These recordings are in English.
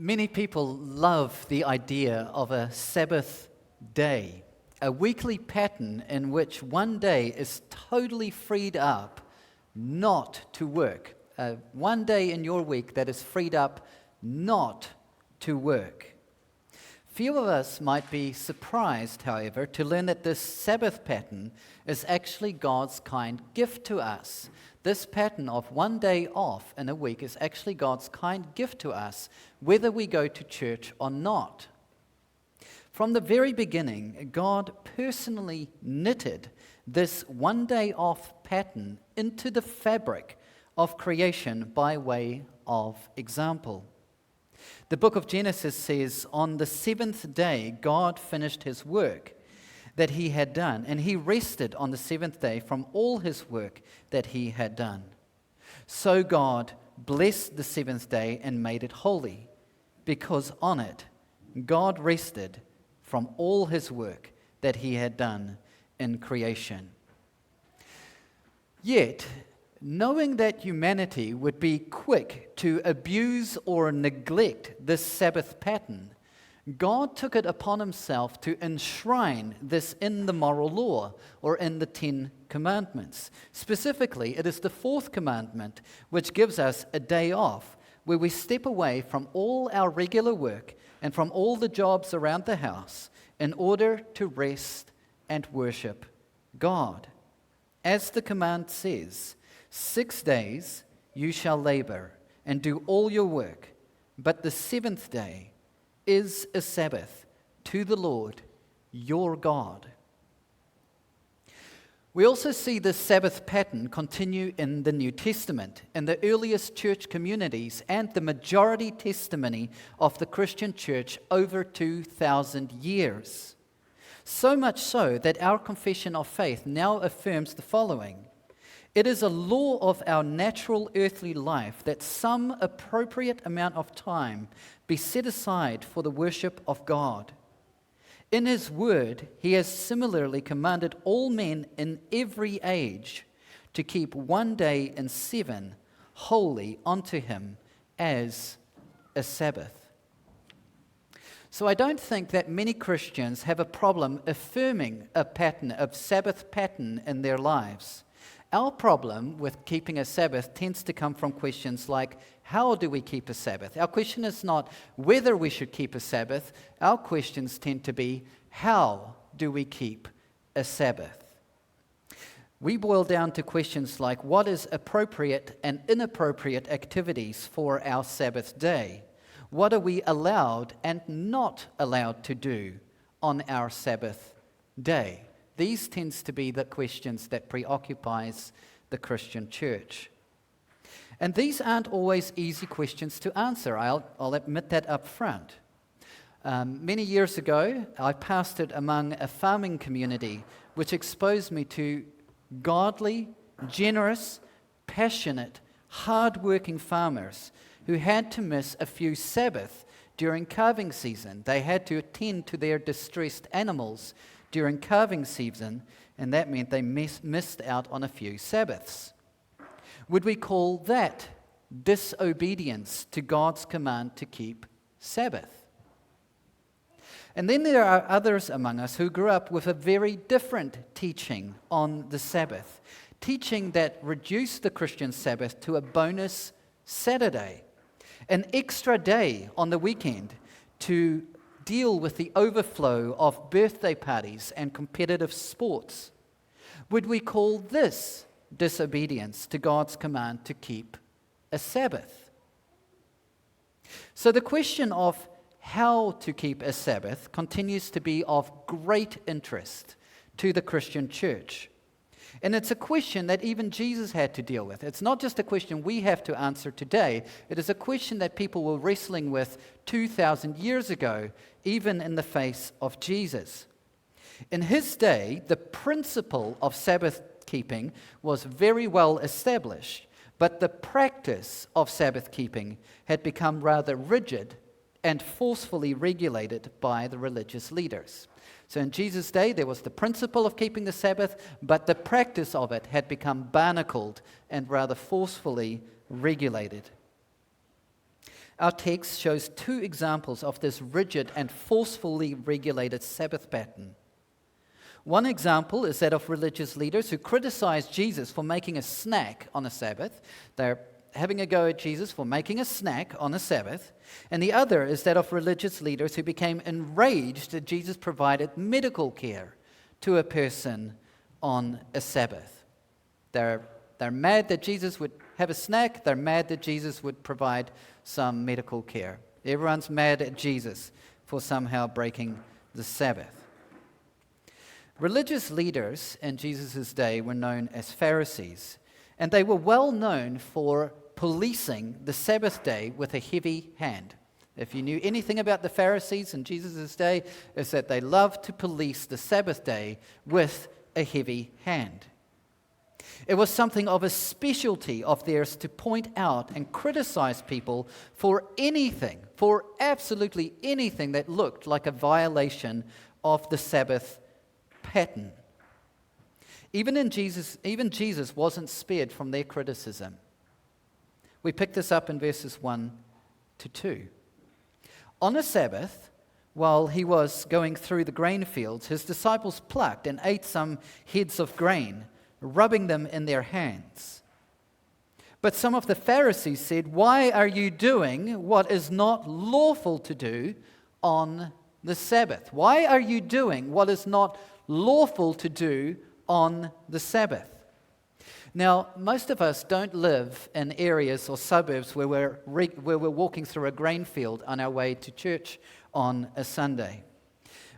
Many people love the idea of a Sabbath day, a weekly pattern in which one day is totally freed up not to work. One day in your week that is freed up not to work. Few of us might be surprised, however, to learn that this Sabbath pattern is actually God's kind gift to us. This pattern of one day off in a week is actually God's kind gift to us, whether we go to church or not. From the very beginning, God personally knitted this one day off pattern into the fabric of creation by way of example. The book of Genesis says, on the seventh day, God finished his work that he had done, and he rested on the seventh day from all his work that he had done. So God blessed the seventh day and made it holy, because on it God rested from all his work that he had done in creation. Yet, knowing that humanity would be quick to abuse or neglect this Sabbath pattern, God took it upon himself to enshrine this in the moral law or in the 10 Commandments. Specifically, it is the fourth commandment which gives us a day off where we step away from all our regular work and from all the jobs around the house in order to rest and worship God. As the command says, 6 days you shall labor and do all your work, but the seventh day is a Sabbath to the Lord your God. We also see this Sabbath pattern continue in the New Testament, in the earliest church communities and the majority testimony of the Christian church over 2,000 years. So much so that our confession of faith now affirms the following: it is a law of our natural earthly life that some appropriate amount of time be set aside for the worship of God. In his word, he has similarly commanded all men in every age to keep one day in 7 holy unto him as a Sabbath. So I don't think that many Christians have a problem affirming a pattern of Sabbath pattern in their lives. Our problem with keeping a Sabbath tends to come from questions like, how do we keep a Sabbath? Our question is not whether we should keep a Sabbath. Our questions tend to be, how do we keep a Sabbath? We boil down to questions like, what is appropriate and inappropriate activities for our Sabbath day? What are we allowed and not allowed to do on our Sabbath day? These tends to be the questions that preoccupies the Christian church. And these aren't always easy questions to answer. I'll admit that up front. Many years ago, I pastored among a farming community which exposed me to godly, generous, passionate, hard-working farmers who had to miss a few Sabbaths during calving season. They had to attend to their distressed animals during calving season, and that meant they missed out on a few Sabbaths. Would we call that disobedience to God's command to keep Sabbath? And then there are others among us who grew up with a very different teaching on the Sabbath, teaching that reduced the Christian Sabbath to a bonus Saturday, an extra day on the weekend to deal with the overflow of birthday parties and competitive sports. Would we call this disobedience to God's command to keep a Sabbath? So the question of how to keep a Sabbath continues to be of great interest to the Christian church. And it's a question that even Jesus had to deal with. It's not just a question we have to answer today. It is a question that people were wrestling with 2,000 years ago, even in the face of Jesus. In his day, the principle of Sabbath keeping was very well established, but the practice of Sabbath keeping had become rather rigid and forcefully regulated by the religious leaders. So in Jesus' day, there was the principle of keeping the Sabbath, but the practice of it had become barnacled and rather forcefully regulated. Our text shows two examples of this rigid and forcefully regulated Sabbath pattern. One example is that of religious leaders who criticize Jesus for making a snack on a Sabbath. They're having a go at Jesus for making a snack on a Sabbath. And the other is that of religious leaders who became enraged that Jesus provided medical care to a person on a Sabbath. They're mad that Jesus would have a snack. They're mad that Jesus would provide some medical care. Everyone's mad at Jesus for somehow breaking the Sabbath. Religious leaders in Jesus' day were known as Pharisees, and they were well known for policing the Sabbath day with a heavy hand. If you knew anything about the Pharisees in Jesus' day, it's that they loved to police the Sabbath day with a heavy hand. It was something of a specialty of theirs to point out and criticize people for anything, for absolutely anything that looked like a violation of the Sabbath pattern. Even Jesus wasn't spared from their criticism. We pick this up in verses 1 to 2. On a Sabbath, while he was going through the grain fields, his disciples plucked and ate some heads of grain, rubbing them in their hands. But some of the Pharisees said, "Why are you doing what is not lawful to do on the Sabbath?" Why are you doing what is not lawful to do on the Sabbath? Now, most of us don't live in areas or suburbs where we're walking through a grain field on our way to church on a Sunday.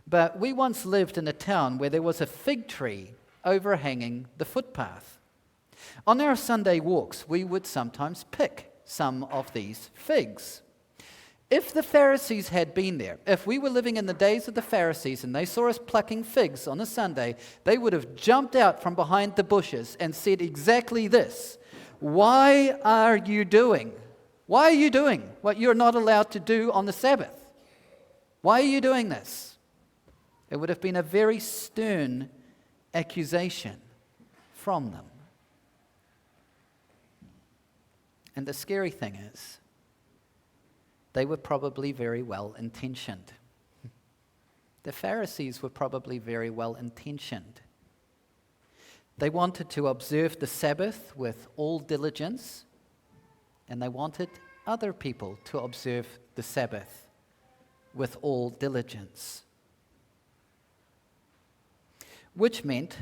But we once lived in a town where there was a fig tree overhanging the footpath. On our Sunday walks, we would sometimes pick some of these figs. If the Pharisees had been there, if we were living in the days of the Pharisees and they saw us plucking figs on a Sunday, they would have jumped out from behind the bushes and said exactly this: "Why are you doing? Why are you doing what you're not allowed to do on the Sabbath? Why are you doing this?" It would have been a very stern accusation from them. And the scary thing is, they were probably very well intentioned. The Pharisees were probably very well intentioned. They wanted to observe the Sabbath with all diligence, and they wanted other people to observe the Sabbath with all diligence, which meant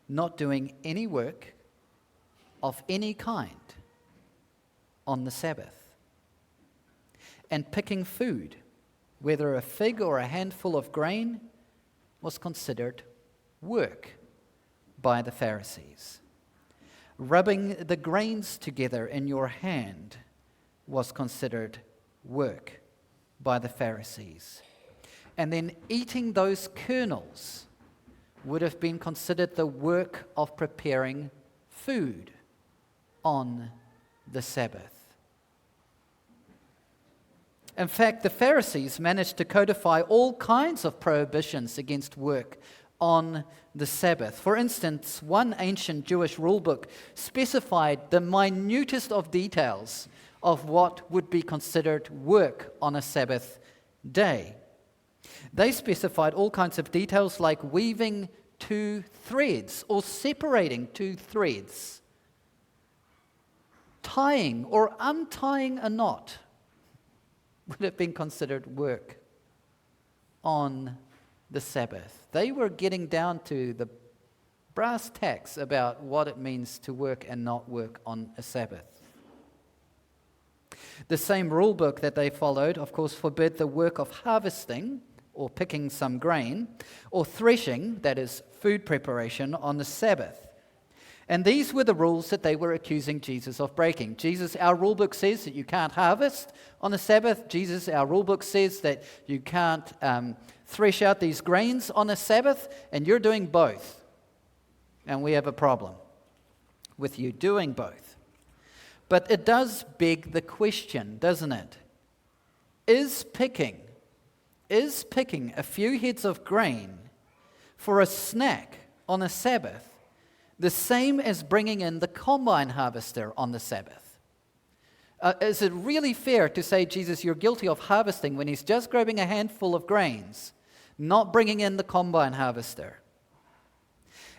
not doing any work of any kind on the Sabbath. And picking food, whether a fig or a handful of grain, was considered work by the Pharisees. Rubbing the grains together in your hand was considered work by the Pharisees. And then eating those kernels would have been considered the work of preparing food on the Sabbath. In fact, the Pharisees managed to codify all kinds of prohibitions against work on the Sabbath. For instance, one ancient Jewish rulebook specified the minutest of details of what would be considered work on a Sabbath day. They specified all kinds of details like weaving two threads or separating two threads, tying or untying a knot would have been considered work on the Sabbath. They were getting down to the brass tacks about what it means to work and not work on a Sabbath. The same rule book that they followed, of course, forbid the work of harvesting or picking some grain, or threshing, that is, food preparation, on the Sabbath. And these were the rules that they were accusing Jesus of breaking. Jesus, our rule book says that you can't harvest on the Sabbath. Jesus, our rule book says that you can't thresh out these grains on a Sabbath, and you're doing both. And we have a problem with you doing both. But it does beg the question, doesn't it? Is picking a few heads of grain for a snack on a Sabbath the same as bringing in the combine harvester on the Sabbath? Is it really fair to say, Jesus, you're guilty of harvesting when he's just grabbing a handful of grains, not bringing in the combine harvester?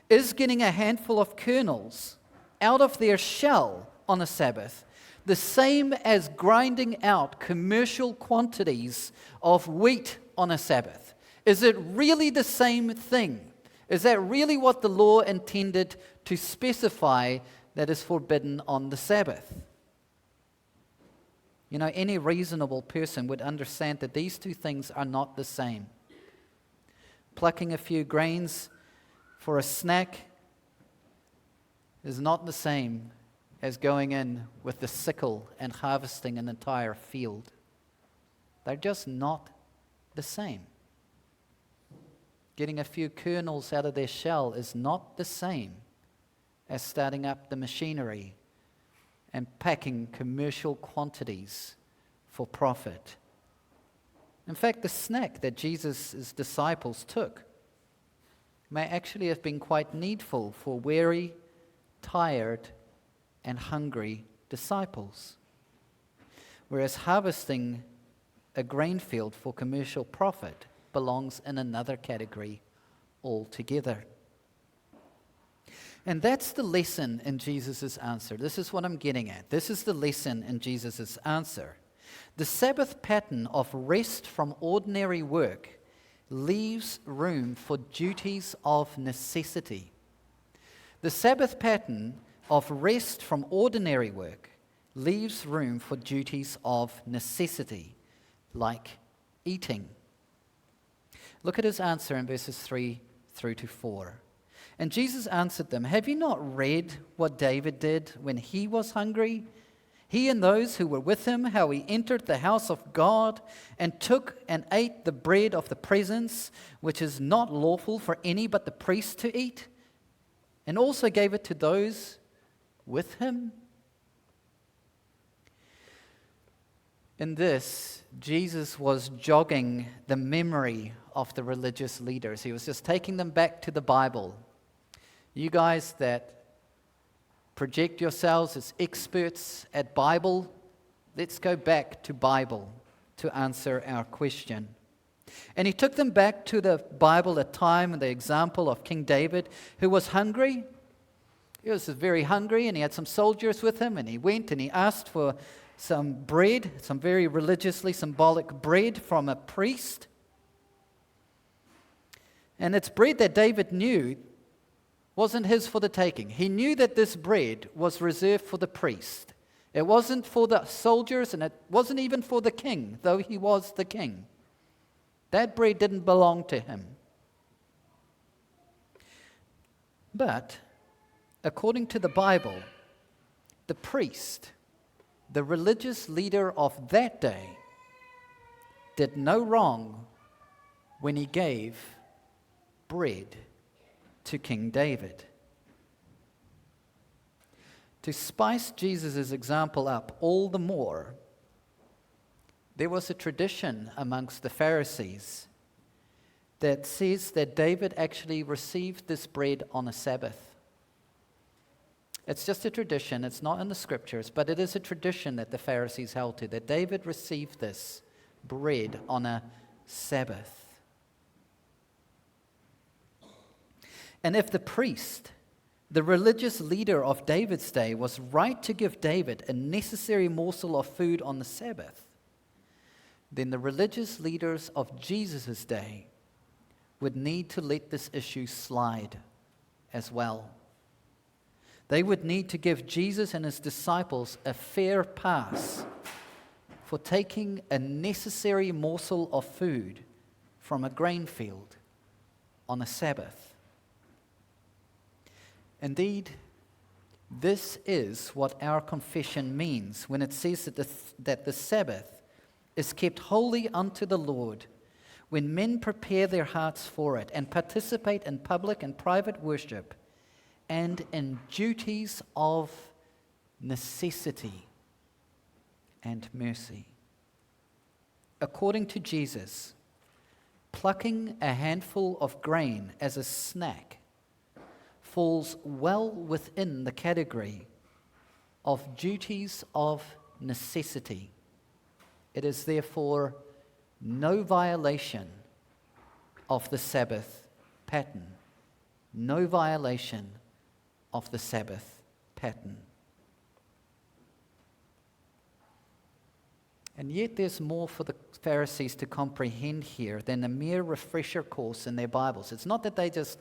Is getting a handful of kernels out of their shell on a Sabbath the same as grinding out commercial quantities of wheat on a Sabbath? Is it really the same thing? Is that really what the law intended to specify that is forbidden on the Sabbath? You know, any reasonable person would understand that these two things are not the same. Plucking a few grains for a snack is not the same as going in with the sickle and harvesting an entire field. They're just not the same. Getting a few kernels out of their shell is not the same as starting up the machinery and packing commercial quantities for profit. In fact, the snack that Jesus' disciples took may actually have been quite needful for weary, tired, and hungry disciples. Whereas harvesting a grain field for commercial profit belongs in another category altogether. And that's the lesson in Jesus' answer. This is what I'm getting at. This is the lesson in Jesus' answer. The Sabbath pattern of rest from ordinary work leaves room for duties of necessity. The Sabbath pattern of rest from ordinary work leaves room for duties of necessity, like eating. Look at his answer in verses 3 through to 4. And Jesus answered them, "Have you not read what David did when he was hungry? He and those who were with him, how he entered the house of God and took and ate the bread of the presence, which is not lawful for any but the priest to eat, and also gave it to those with him?" In this, Jesus was jogging the memory of the religious leaders. He was just taking them back to the Bible. You guys that project yourselves as experts at Bible, let's go back to Bible to answer our question. And he took them back to the Bible, a time and the example of King David, who was hungry. He was very hungry, and he had some soldiers with him, and he went and he asked for some bread, some very religiously symbolic bread from a priest. And it's bread that David knew wasn't his for the taking. He knew that this bread was reserved for the priest. It wasn't for the soldiers, and it wasn't even for the king, though he was the king. That bread didn't belong to him. But, according to the Bible, the priest, the religious leader of that day, did no wrong when he gave bread to King David. To spice Jesus' example up all the more, there was a tradition amongst the Pharisees that says that David actually received this bread on a Sabbath. It's just a tradition, it's not in the scriptures, but it is a tradition that the Pharisees held to, that David received this bread on a Sabbath. And if the priest, the religious leader of David's day, was right to give David a necessary morsel of food on the Sabbath, then the religious leaders of Jesus' day would need to let this issue slide as well. They would need to give Jesus and his disciples a fair pass for taking a necessary morsel of food from a grain field on a Sabbath. Indeed, this is what our confession means when it says that the Sabbath is kept holy unto the Lord, when men prepare their hearts for it and participate in public and private worship and in duties of necessity and mercy. According to Jesus, plucking a handful of grain as a snack falls well within the category of duties of necessity. It is therefore no violation of the Sabbath pattern. No violation of the Sabbath pattern. And yet there's more for the Pharisees to comprehend here than a mere refresher course in their Bibles. It's not that they just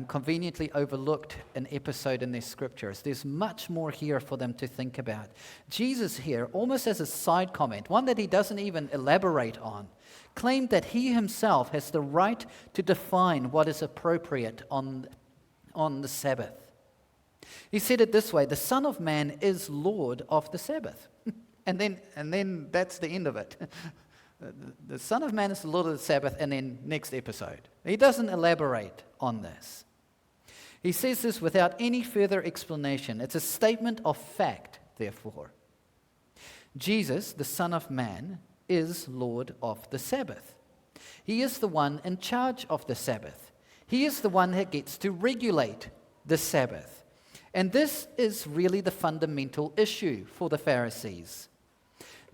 conveniently overlooked an episode in their scriptures. There's much more here for them to think about. Jesus here, almost as a side comment, one that he doesn't even elaborate on, claimed that he himself has the right to define what is appropriate on the Sabbath. He said it this way: the Son of Man is Lord of the Sabbath. And then that's the end of it. The Son of Man is the Lord of the Sabbath, and then next episode. He doesn't elaborate on this. He says this without any further explanation. It's a statement of fact, therefore. Jesus, the Son of Man, is Lord of the Sabbath. He is the one in charge of the Sabbath. He is the one that gets to regulate the Sabbath. And this is really the fundamental issue for the Pharisees.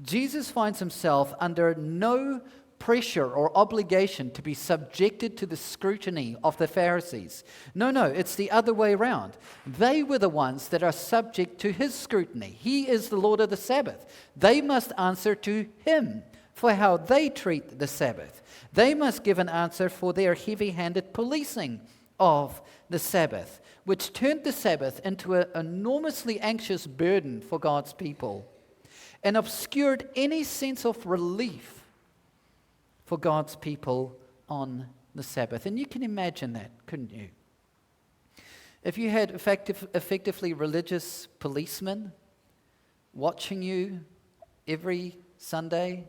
Jesus finds himself under no pressure or obligation to be subjected to the scrutiny of the Pharisees. No, it's the other way around. They were the ones that are subject to his scrutiny. He is the Lord of the Sabbath. They must answer to him for how they treat the Sabbath. They must give an answer for their heavy-handed policing of the Sabbath, which turned the Sabbath into an enormously anxious burden for God's people and obscured any sense of relief for God's people on the Sabbath. And you can imagine that, couldn't you? If you had effectively religious policemen watching you every Sunday,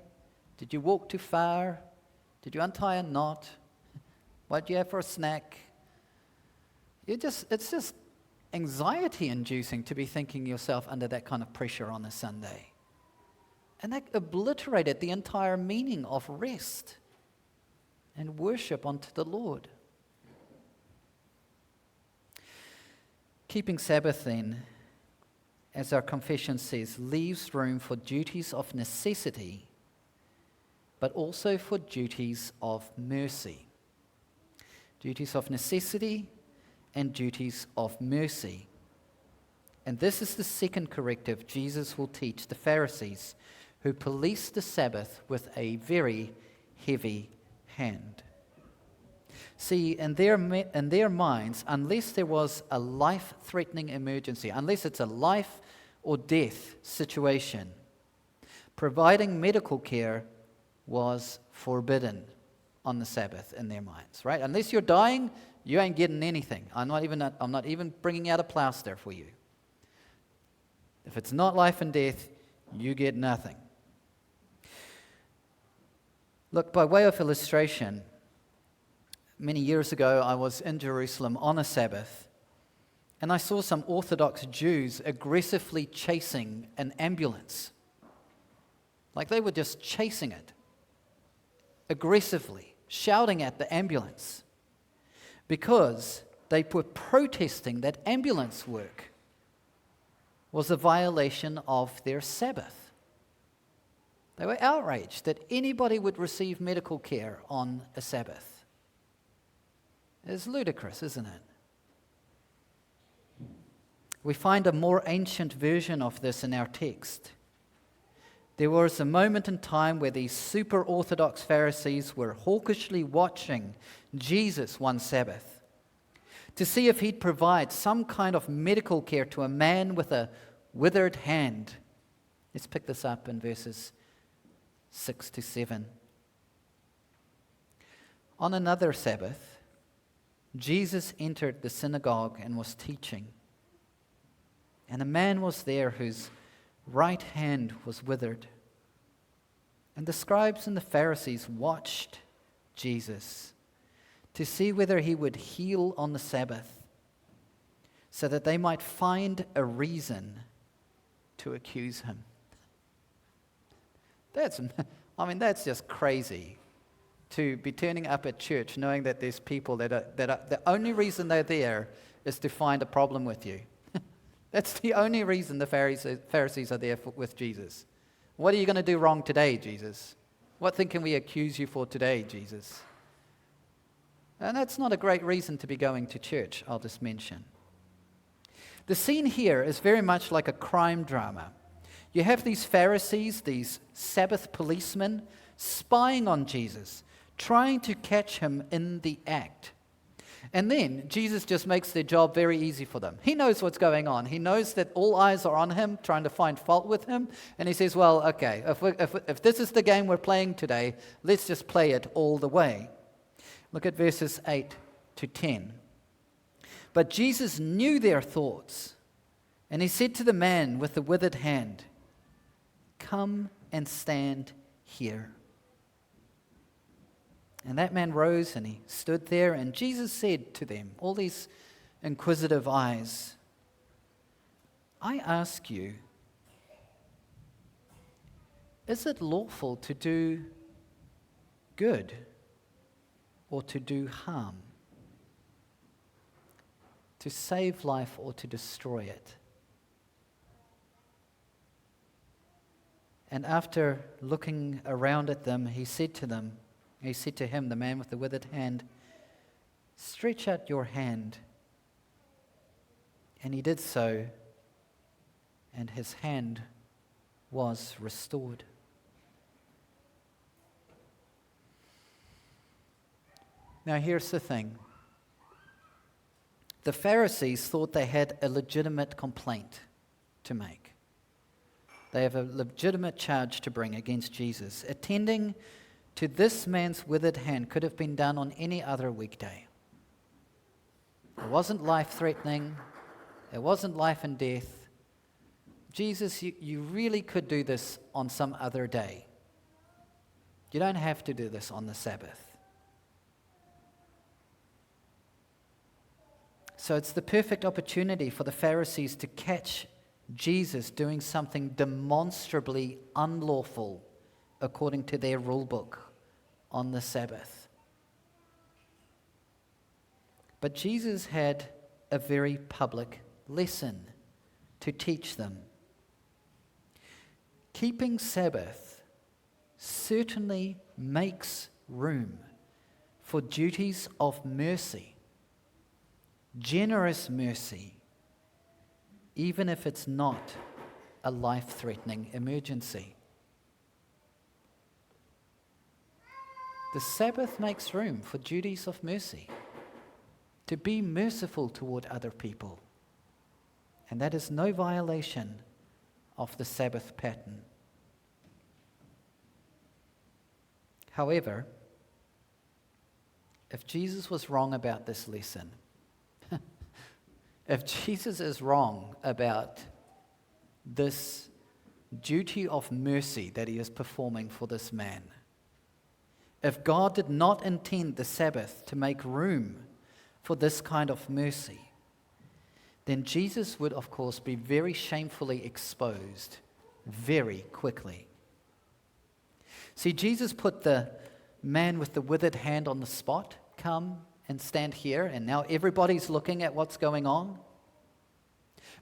did you walk too far? Did you untie a knot? What did you have for a snack? It's just anxiety-inducing to be thinking yourself under that kind of pressure on a Sunday. And that obliterated the entire meaning of rest and worship unto the Lord. Keeping Sabbath, then, as our confession says, leaves room for duties of necessity, but also for duties of mercy. Duties of necessity and duties of mercy. And this is the second corrective Jesus will teach the Pharisees, who policed the Sabbath with a very heavy hand. See, in their minds, unless there was a life-threatening emergency, unless it's a life or death situation, providing medical care was forbidden on the Sabbath in their minds, right? Unless you're dying, you ain't getting anything. I'm not even bringing out a plaster for you. If it's not life and death, you get nothing. Look, by way of illustration, many years ago I was in Jerusalem on a Sabbath, and I saw some Orthodox Jews aggressively chasing an ambulance. Like they were just chasing it, aggressively, shouting at the ambulance, because they were protesting that ambulance work was a violation of their Sabbath. They were outraged that anybody would receive medical care on a Sabbath. It's ludicrous, isn't it? We find a more ancient version of this in our text. There was a moment in time where these super Orthodox Pharisees were hawkishly watching Jesus one Sabbath to see if he'd provide some kind of medical care to a man with a withered hand. Let's pick this up in verses 6 to 7. On another Sabbath, Jesus entered the synagogue and was teaching. And a man was there whose right hand was withered. And the scribes and the Pharisees watched Jesus to see whether he would heal on the Sabbath, so that they might find a reason to accuse him. That's just crazy, to be turning up at church knowing that there's people that are the only reason they're there is to find a problem with you. That's the only reason the Pharisees are there with Jesus. What are you going to do wrong today, Jesus? What thing can we accuse you for today, Jesus? And that's not a great reason to be going to church, I'll just mention. The scene here is very much like a crime drama. You have these Pharisees, these Sabbath policemen, spying on Jesus, trying to catch him in the act. And then Jesus just makes their job very easy for them. He knows what's going on. He knows that all eyes are on him, trying to find fault with him. And he says, well, okay, if this is the game we're playing today, let's just play it all the way. Look at verses 8 to 10. But Jesus knew their thoughts, and he said to the man with the withered hand, "Come and stand here." And that man rose and he stood there, and Jesus said to them, all these inquisitive eyes, "I ask you, is it lawful to do good or to do harm? To save life or to destroy it?" And after looking around at them, he said to him, the man with the withered hand, "Stretch out your hand." And he did so, and his hand was restored. Now here's the thing. The Pharisees thought they had a legitimate complaint to make. They have a legitimate charge to bring against Jesus. Attending to this man's withered hand could have been done on any other weekday. It wasn't life-threatening. It wasn't life and death. Jesus, you really could do this on some other day. You don't have to do this on the Sabbath. So it's the perfect opportunity for the Pharisees to catch Jesus doing something demonstrably unlawful according to their rule book on the Sabbath. But Jesus had a very public lesson to teach them. Keeping Sabbath certainly makes room for duties of mercy, generous mercy, even if it's not a life-threatening emergency. The Sabbath makes room for duties of mercy, to be merciful toward other people. And that is no violation of the Sabbath pattern. However, if Jesus was wrong about this lesson, if Jesus is wrong about this duty of mercy that he is performing for this man, if God did not intend the Sabbath to make room for this kind of mercy, then Jesus would, of course, be very shamefully exposed very quickly. See, Jesus put the man with the withered hand on the spot. Come and stand here, and now everybody's looking at what's going on.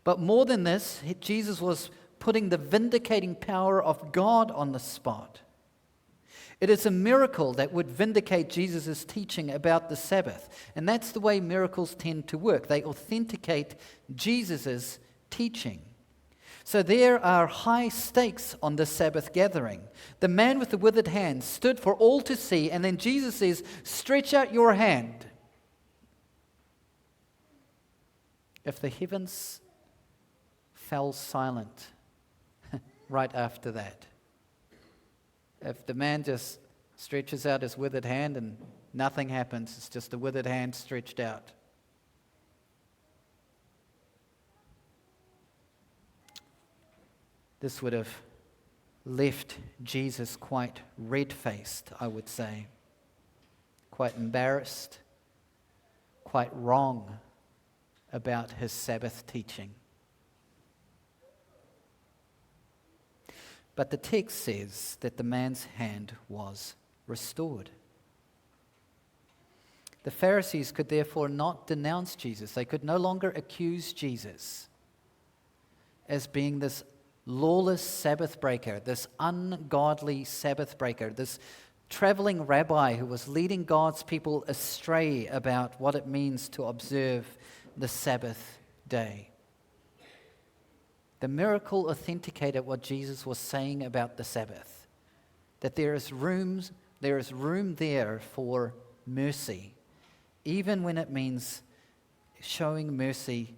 But more than this, Jesus was putting the vindicating power of God on the spot. It is a miracle that would vindicate Jesus' teaching about the Sabbath. And that's the way miracles tend to work. They authenticate Jesus' teaching. So there are high stakes on this Sabbath gathering. The man with the withered hand stood for all to see, and then Jesus says, "Stretch out your hand." If the heavens fell silent right after that, if the man just stretches out his withered hand and nothing happens, it's just a withered hand stretched out, this would have left Jesus quite red-faced, I would say, quite embarrassed, quite wrong about his Sabbath teaching. But the text says that the man's hand was restored. The Pharisees could therefore not denounce Jesus. They could no longer accuse Jesus as being this lawless Sabbath breaker, this ungodly Sabbath breaker, this traveling rabbi who was leading God's people astray about what it means to observe the Sabbath day. The miracle authenticated what Jesus was saying about the Sabbath, that there is room there for mercy, even when it means showing mercy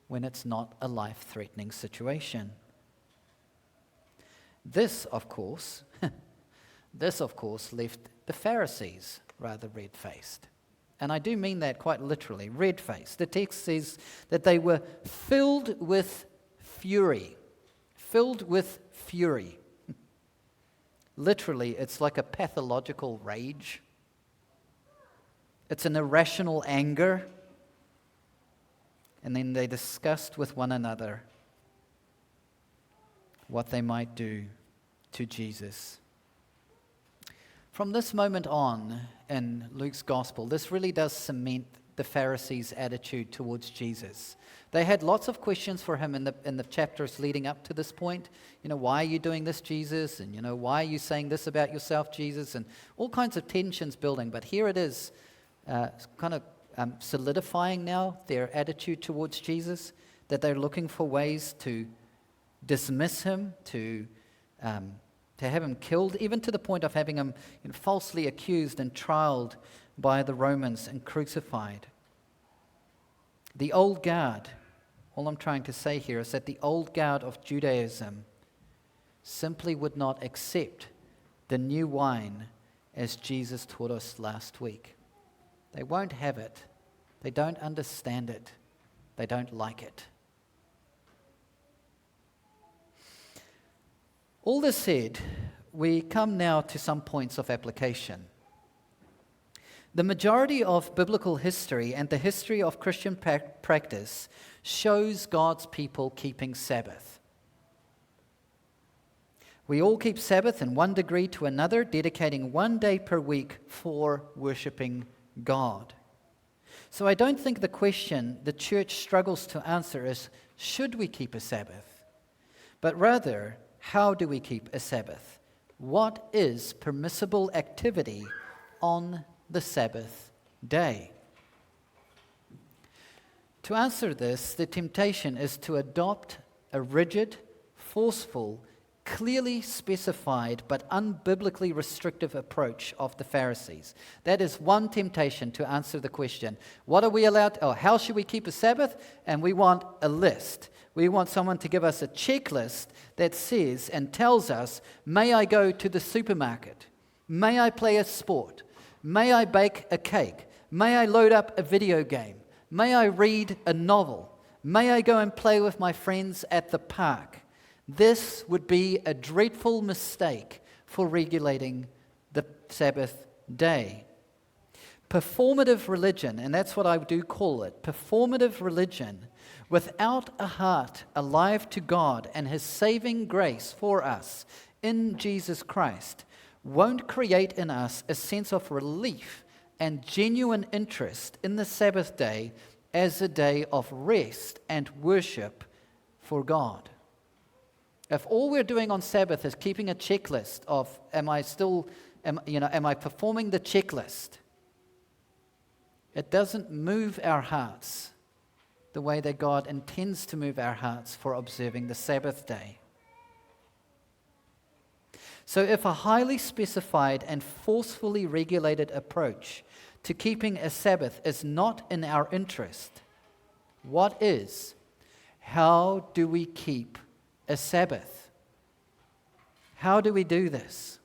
when it's not a life-threatening situation. This, of course, left the Pharisees rather red-faced. And I do mean that quite literally, red-faced. The text says that they were filled with fury. Filled with fury. Literally, it's like a pathological rage. It's an irrational anger. And then they discussed with one another what they might do to Jesus. From this moment on in Luke's gospel, this really does cement the Pharisees' attitude towards Jesus. They had lots of questions for him in the chapters leading up to this point. Why are you doing this, Jesus? And, why are you saying this about yourself, Jesus? And all kinds of tensions building. But here it is, solidifying now their attitude towards Jesus, that they're looking for ways to dismiss him, to have him killed, even to the point of having him falsely accused and trialed by the Romans and crucified. The old guard, all I'm trying to say here is that the old guard of Judaism simply would not accept the new wine as Jesus taught us last week. They won't have it. They don't understand it. They don't like it. All this said, we come now to some points of application. The majority of biblical history and the history of Christian practice shows God's people keeping Sabbath. We all keep Sabbath in one degree to another, dedicating one day per week for worshiping God. So I don't think the question the church struggles to answer is, should we keep a Sabbath? But rather, how do we keep a Sabbath? What is permissible activity on the Sabbath day? To answer this, the temptation is to adopt a rigid, forceful, clearly specified but unbiblically restrictive approach of the Pharisees. That is one temptation to answer the question, what are we allowed, how should we keep a Sabbath? And we want a list. We want someone to give us a checklist that says and tells us, may I go to the supermarket? May I play a sport? May I bake a cake? May I load up a video game? May I read a novel? May I go and play with my friends at the park? This would be a dreadful mistake for regulating the Sabbath day. Performative religion, and that's what I do call it, performative religion, without a heart alive to God and His saving grace for us in Jesus Christ, won't create in us a sense of relief and genuine interest in the Sabbath day as a day of rest and worship for God. If all we're doing on Sabbath is keeping a checklist of, am I performing the checklist? It doesn't move our hearts the way that God intends to move our hearts for observing the Sabbath day. So if a highly specified and forcefully regulated approach to keeping a Sabbath is not in our interest, what is? How do we keep a Sabbath? How do we do this?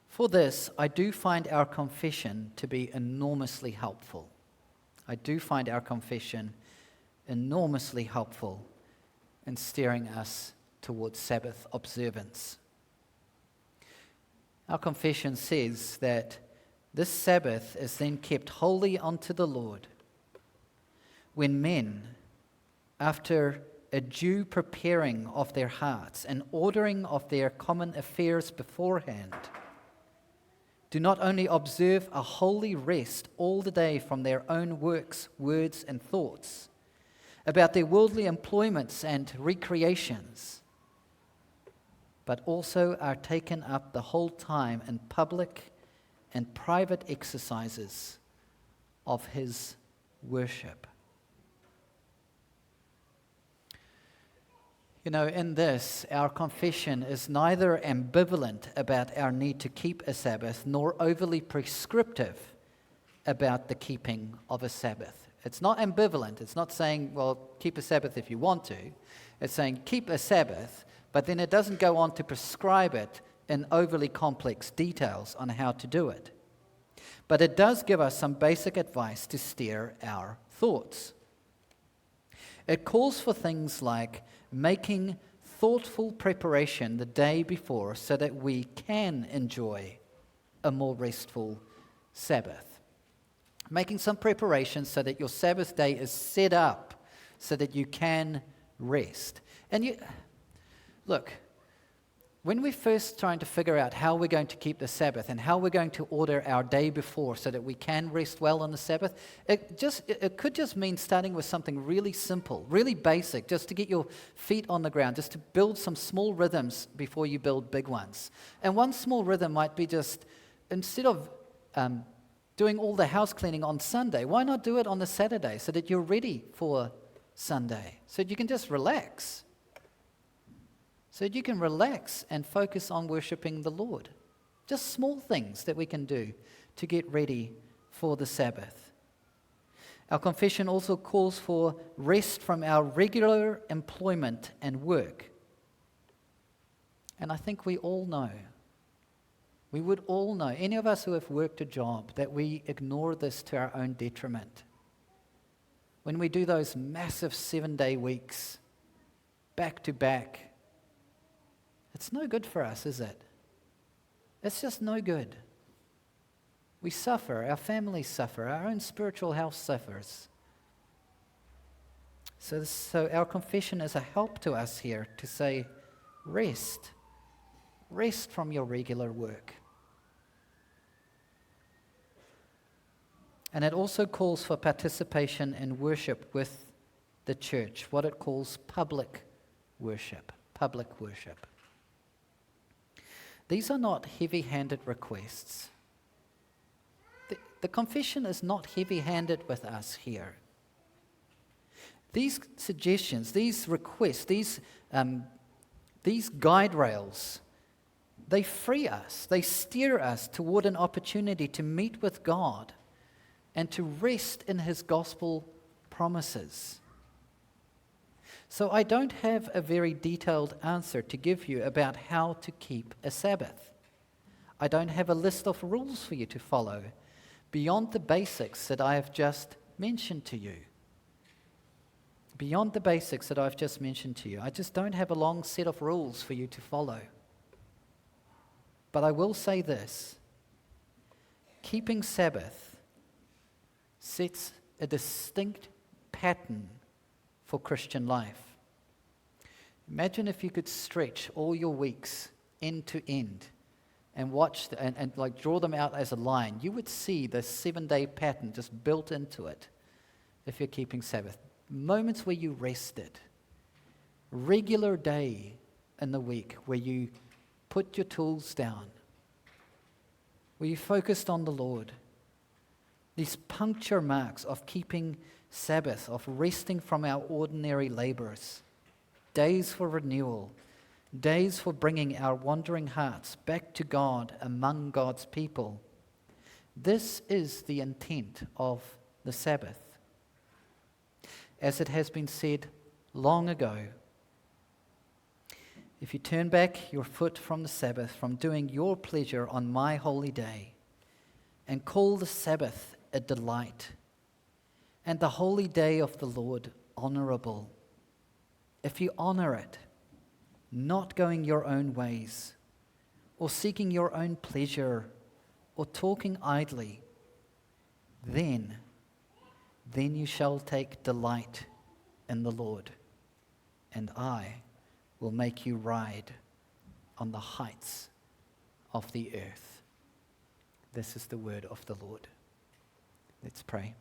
For this, I do find our confession to be enormously helpful. I do find our confession enormously helpful in steering us towards Sabbath observance. Our confession says that this Sabbath is then kept holy unto the Lord when men, after a due preparing of their hearts and ordering of their common affairs beforehand, do not only observe a holy rest all the day from their own works, words, and thoughts, about their worldly employments and recreations, but also are taken up the whole time in public and private exercises of his worship. You know, in this, our confession is neither ambivalent about our need to keep a Sabbath, nor overly prescriptive about the keeping of a Sabbath. It's not ambivalent. It's not saying, well, keep a Sabbath if you want to. It's saying keep a Sabbath, but then it doesn't go on to prescribe it in overly complex details on how to do it. But it does give us some basic advice to steer our thoughts. It calls for things like making thoughtful preparation the day before so that we can enjoy a more restful Sabbath. Making some preparation so that your Sabbath day is set up so that you can rest. And look, when we're first trying to figure out how we're going to keep the Sabbath and how we're going to order our day before so that we can rest well on the Sabbath, it could just mean starting with something really simple, really basic, just to get your feet on the ground, just to build some small rhythms before you build big ones. And one small rhythm might be just, instead of doing all the house cleaning on Sunday, why not do it on the Saturday so that you're ready for Sunday, so that you can just relax? So that you can relax and focus on worshiping the Lord. Just small things that we can do to get ready for the Sabbath. Our confession also calls for rest from our regular employment and work. And I think we all know, we would all know, any of us who have worked a job, that we ignore this to our own detriment. When we do those massive 7-day weeks, back to back, it's no good for us, is it? It's just no good. We suffer, our families suffer, our own spiritual health suffers. So our confession is a help to us here to say, rest. Rest from your regular work. And it also calls for participation in worship with the church, what it calls public worship. Public worship. These are not heavy-handed requests. The confession is not heavy-handed with us here. These suggestions, these requests, these guide rails, they free us, they steer us toward an opportunity to meet with God and to rest in His gospel promises. So I don't have a very detailed answer to give you about how to keep a Sabbath. I don't have a list of rules for you to follow beyond the basics that I have just mentioned to you. Beyond the basics that I've just mentioned to you. I just don't have a long set of rules for you to follow. But I will say this. Keeping Sabbath sets a distinct pattern for Christian life. Imagine if you could stretch all your weeks end to end and watch and like draw them out as a line. You would see the 7-day pattern just built into it if you're keeping Sabbath. Moments where you rested. Regular day in the week where you put your tools down. Where you focused on the Lord. These puncture marks of keeping Sabbath, of resting from our ordinary labors, days for renewal, days for bringing our wandering hearts back to God among God's people. This is the intent of the Sabbath. As it has been said long ago, if you turn back your foot from the Sabbath, from doing your pleasure on my holy day, and call the Sabbath a delight, and the holy day of the Lord honorable. If you honor it, not going your own ways, or seeking your own pleasure, or talking idly, then you shall take delight in the Lord, and I will make you ride on the heights of the earth. This is the word of the Lord. Let's pray.